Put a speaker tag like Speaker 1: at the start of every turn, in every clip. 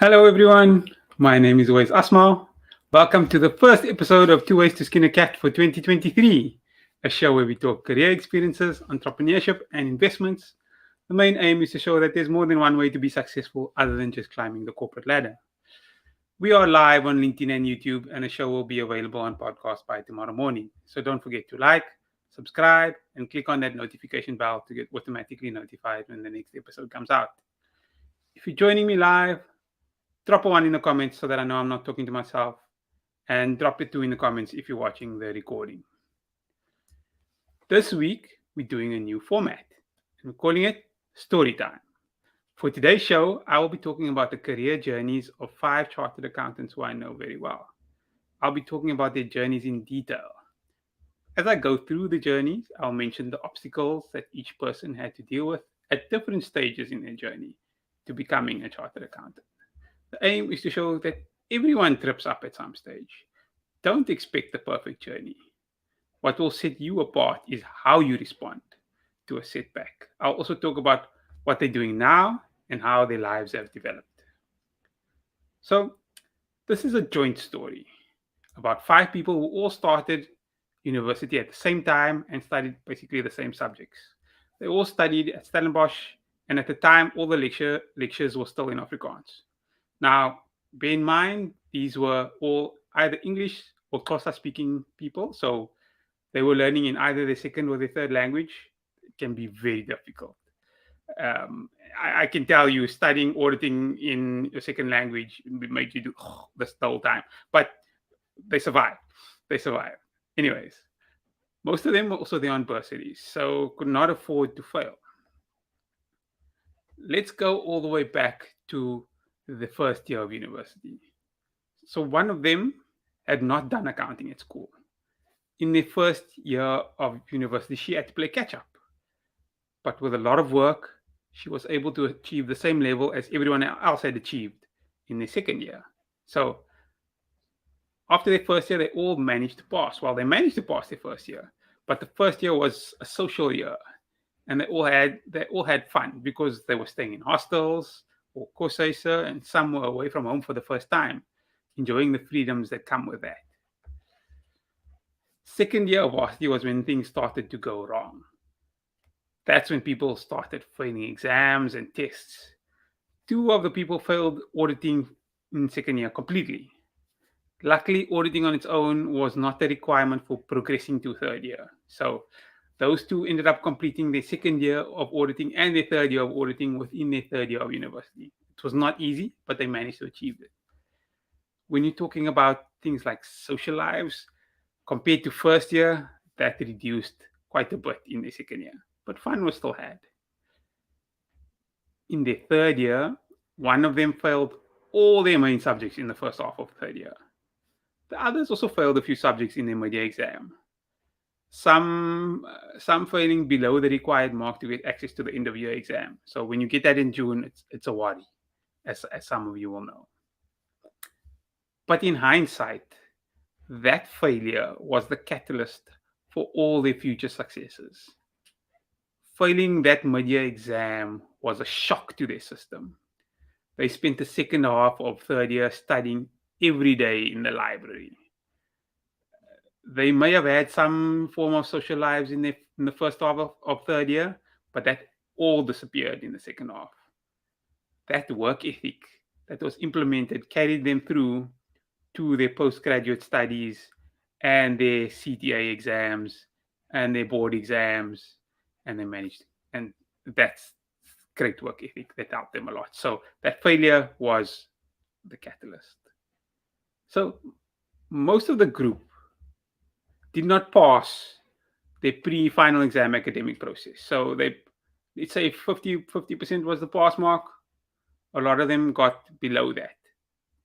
Speaker 1: Hello, everyone. My name is always Asma. Welcome to the first episode of Two Ways to Skin a Cat for 2023, a show where we talk career experiences, entrepreneurship, and investments. The main aim is to show that there's more than one way to be successful other than just climbing the corporate ladder. We are live on LinkedIn and YouTube, and the show will be available on podcast by tomorrow morning. So don't forget to like, subscribe, and click on that notification bell to get automatically notified when the next episode comes out. If you're joining me live, drop a one in the comments so that I know I'm not talking to myself. And drop it two in the comments if you're watching the recording. This week, we're doing a new format. And we're calling it Story Time. For today's show, I will be talking about the career journeys of 5 chartered accountants who I know very well. I'll be talking about their journeys in detail. As I go through the journeys, I'll mention the obstacles that each person had to deal with at different stages in their journey to becoming a chartered accountant. The aim is to show that everyone trips up at some stage. Don't expect the perfect journey. What will set you apart is how you respond to a setback. I'll also talk about what they're doing now and how their lives have developed. So, this is a joint story about 5 people who all started university at the same time and studied basically the same subjects. They all studied at Stellenbosch, and at the time, all the lectures were still in Afrikaans. Now, bear in mind, these were all either English or Xhosa speaking people. So they were learning in either their second or their third language. It can be very difficult. I can tell you, studying auditing in your second language made you do this the whole time. But they survived. They survived. Anyways, most of them were also there on bursaries, so could not afford to fail. Let's go all the way back to the first year of university. So one of them had not done accounting at school. In the first year of university, she had to play catch up. But with a lot of work, she was able to achieve the same level as everyone else had achieved in the second year. So after their first year, they all managed to pass. Well, they managed to pass their first year, but the first year was a social year, and they all had fun because they were staying in hostels or koshuise, and some were away from home for the first time, enjoying the freedoms that come with that. Second year of varsity was when things started to go wrong. That's when people started failing exams and tests. 2 of the people failed auditing in second year completely. Luckily, auditing on its own was not a requirement for progressing to third year. So those 2 ended up completing their second year of auditing and their third year of auditing within their third year of university. It was not easy, but they managed to achieve it. When you're talking about things like social lives, compared to first year, that reduced quite a bit in the second year, but fun was still had. In the third year, one of them failed all their main subjects in the first half of third year. The others also failed a few subjects in their mid-year exam. Some failing below the required mark to get access to the end of year exam. So when you get that in June, it's a worry, as some of you will know. But in hindsight, that failure was the catalyst for all their future successes. Failing that mid-year exam was a shock to their system. They spent the second half of third year studying every day in the library. They may have had some form of social lives in the first half of third year, but that all disappeared in the second half. That work ethic that was implemented carried them through to their postgraduate studies and their CTA exams and their board exams, and they managed. And that's great work ethic that helped them a lot. So that failure was the catalyst. So most of the group did not pass the pre-final exam academic process. So let's say 50% was the pass mark. A lot of them got below that,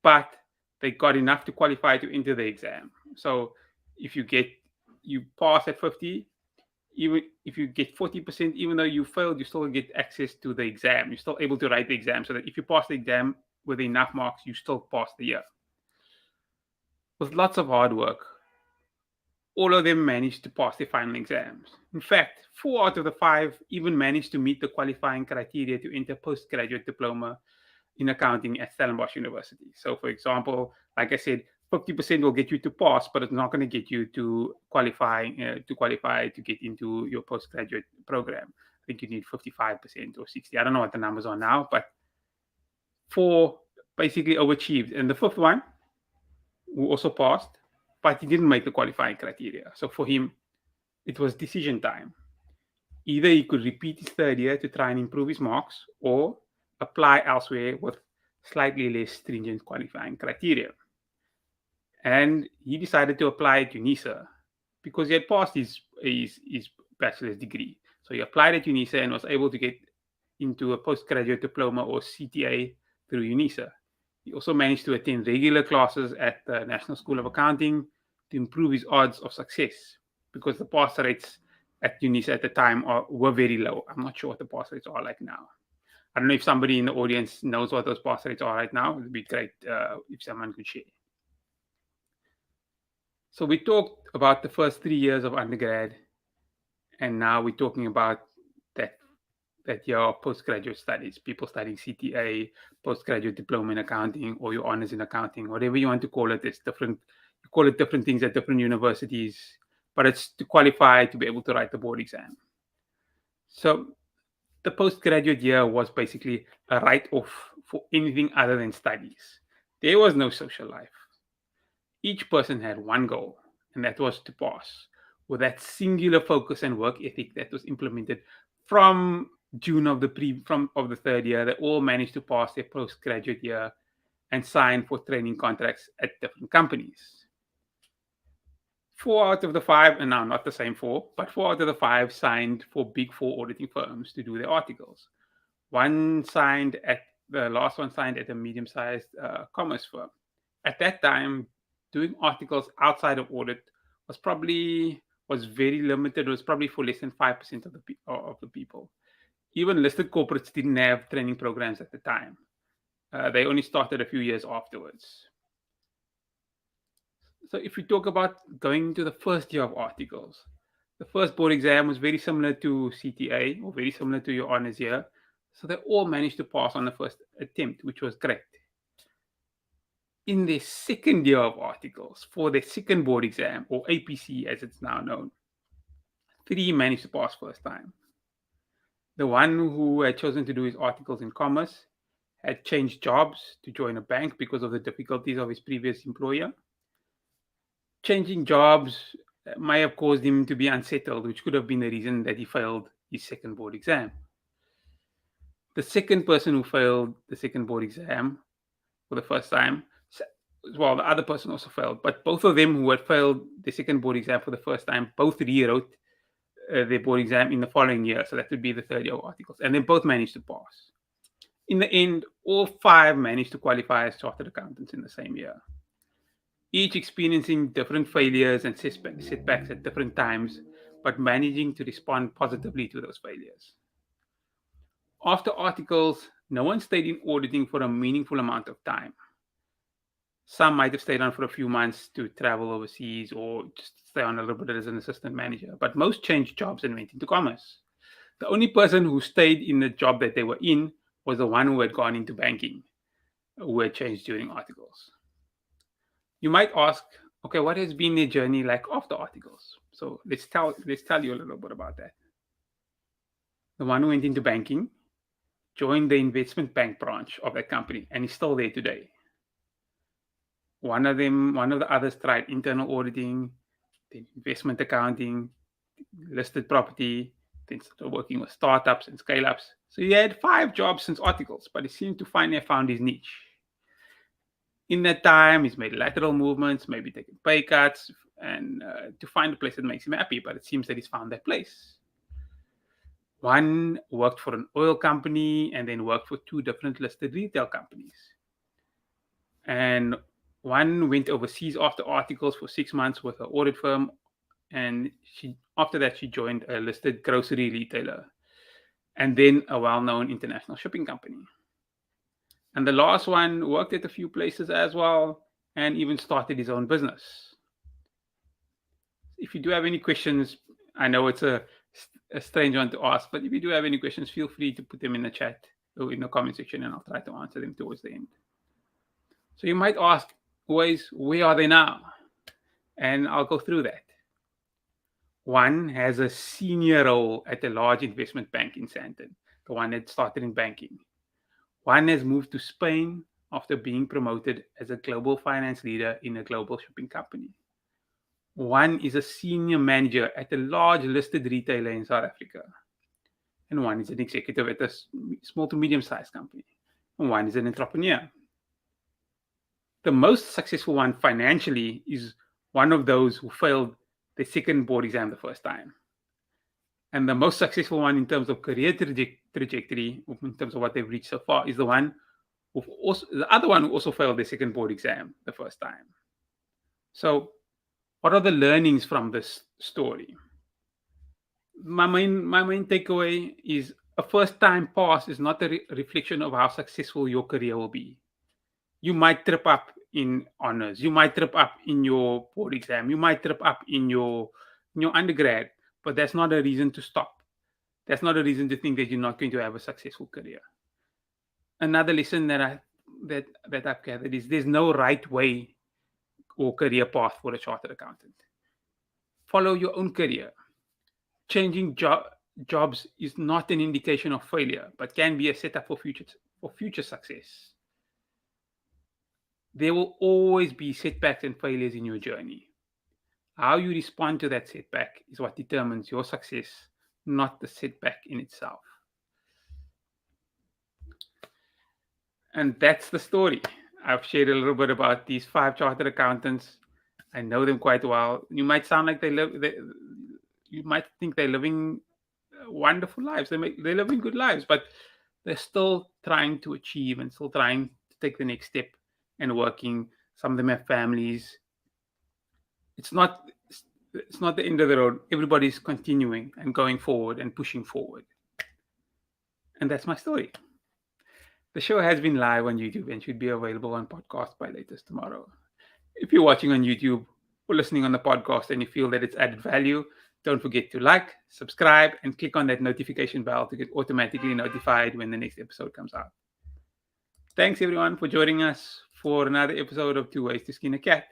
Speaker 1: but they got enough to qualify to enter the exam. So if you pass at 50, even if you get 40%, even though you failed, you still get access to the exam. You're still able to write the exam, so that if you pass the exam with enough marks, you still pass the year. With lots of hard work, all of them managed to pass their final exams. In fact, 4 out of the 5 even managed to meet the qualifying criteria to enter postgraduate diploma in accounting at Stellenbosch University. So, for example, like I said, 50% will get you to pass, but it's not going to get you to qualify to get into your postgraduate program. I think you need 55% or 60. I don't know what the numbers are now, but four basically overachieved. And the fifth one, who also passed, but he didn't make the qualifying criteria. So for him, it was decision time. Either he could repeat his third year to try and improve his marks or apply elsewhere with slightly less stringent qualifying criteria. And he decided to apply at UNISA because he had passed his bachelor's degree. So he applied at UNISA and was able to get into a postgraduate diploma or CTA through UNISA. He also managed to attend regular classes at the National School of Accounting to improve his odds of success because the pass rates at UNISA at the time were very low. I'm not sure what the pass rates are like now. I don't know if somebody in the audience knows what those pass rates are right now. It would be great if someone could share. So we talked about the first 3 years of undergrad, and now we're talking about that year of postgraduate studies, people studying CTA, postgraduate diploma in accounting, or your honors in accounting, whatever you want to call it. It's different. You call it different things at different universities, but it's to qualify to be able to write the board exam. So the postgraduate year was basically a write-off for anything other than studies. There was no social life. Each person had one goal, and that was to pass, with that singular focus and work ethic that was implemented from June of the third year. They all managed to pass their postgraduate year and sign for training contracts at different companies. 4 out of the 5, and now not the same 4, but 4 out of the 5 signed for Big Four auditing firms to do their articles. The last one signed at a medium-sized commerce firm. At that time, doing articles outside of audit was very limited. It was probably for less than 5% of the people. Even listed corporates didn't have training programs at the time. They only started a few years afterwards. So if we talk about going to the first year of articles, the first board exam was very similar to CTA or very similar to your honors year. So they all managed to pass on the first attempt, which was great. In their second year of articles, for their second board exam, or APC as it's now known, 3 managed to pass first time. The one who had chosen to do his articles in commerce had changed jobs to join a bank because of the difficulties of his previous employer. Changing jobs may have caused him to be unsettled, which could have been the reason that he failed his second board exam. The second person who failed the second board exam for the first time, well, the other person also failed, but both of them who had failed the second board exam for the first time both rewrote their board exam in the following year. So that would be the third year of articles. And they both managed to pass. In the end, all 5 managed to qualify as chartered accountants in the same year, each experiencing different failures and setbacks at different times, but managing to respond positively to those failures. After articles, no one stayed in auditing for a meaningful amount of time. Some might have stayed on for a few months to travel overseas or just stay on a little bit as an assistant manager, but most changed jobs and went into commerce. The only person who stayed in the job that they were in was the one who had gone into banking, who had changed during articles. You might ask, okay, what has been their journey like after articles? So let's tell you a little bit about that. The one who went into banking joined the investment bank branch of that company and is still there today. One of the others tried internal auditing, then investment accounting, listed property, then started working with startups and scale-ups. So he had 5 jobs since articles, but he seemed to finally have found his niche. In that time, he's made lateral movements, maybe taken pay cuts, and to find a place that makes him happy, but it seems that he's found that place. One worked for an oil company and then worked for 2 different listed retail companies. And one went overseas after articles for 6 months with an audit firm, and after that she joined a listed grocery retailer and then a well-known international shipping company. And the last one worked at a few places as well and even started his own business. If you do have any questions, I know it's a strange one to ask, but if you do have any questions, feel free to put them in the chat in the comment section, and I'll try to answer them towards the end. So you might ask, Tooways, where are they now? And I'll go through that. One has a senior role at a large investment bank in Sandton, the one that started in banking. One has moved to Spain after being promoted as a global finance leader in a global shipping company. One is a senior manager at a large listed retailer in South Africa. And one is an executive at a small to medium-sized company. And one is an entrepreneur. The most successful one financially is one of those who failed the second board exam the first time. And the most successful one in terms of career trajectory, in terms of what they've reached so far, is the other one who also failed the second board exam the first time. So, what are the learnings from this story? My main takeaway is a first-time pass is not a reflection of how successful your career will be. You might trip up in honors. You might trip up in your board exam. You might trip up in your undergrad, but that's not a reason to stop. That's not a reason to think that you're not going to have a successful career. Another lesson that I've gathered is there's no right way or career path for a chartered accountant. Follow your own career. Changing jobs is not an indication of failure, but can be a setup for future success. There will always be setbacks and failures in your journey. How you respond to that setback is what determines your success, not the setback in itself. And that's the story. I've shared a little bit about these 5 chartered accountants. I know them quite well. You might sound like you might think they're living wonderful lives. They're living good lives, but they're still trying to achieve and still trying to take the next step and working. Some of them have families. It's not the end of the road. Everybody's continuing and going forward and pushing forward. And that's my story. The show has been live on YouTube and should be available on podcast by latest tomorrow. If you're watching on YouTube or listening on the podcast and you feel that it's added value, don't forget to like, subscribe, and click on that notification bell to get automatically notified when the next episode comes out. Thanks everyone for joining us for another episode of 2 Ways to Skin a Cat.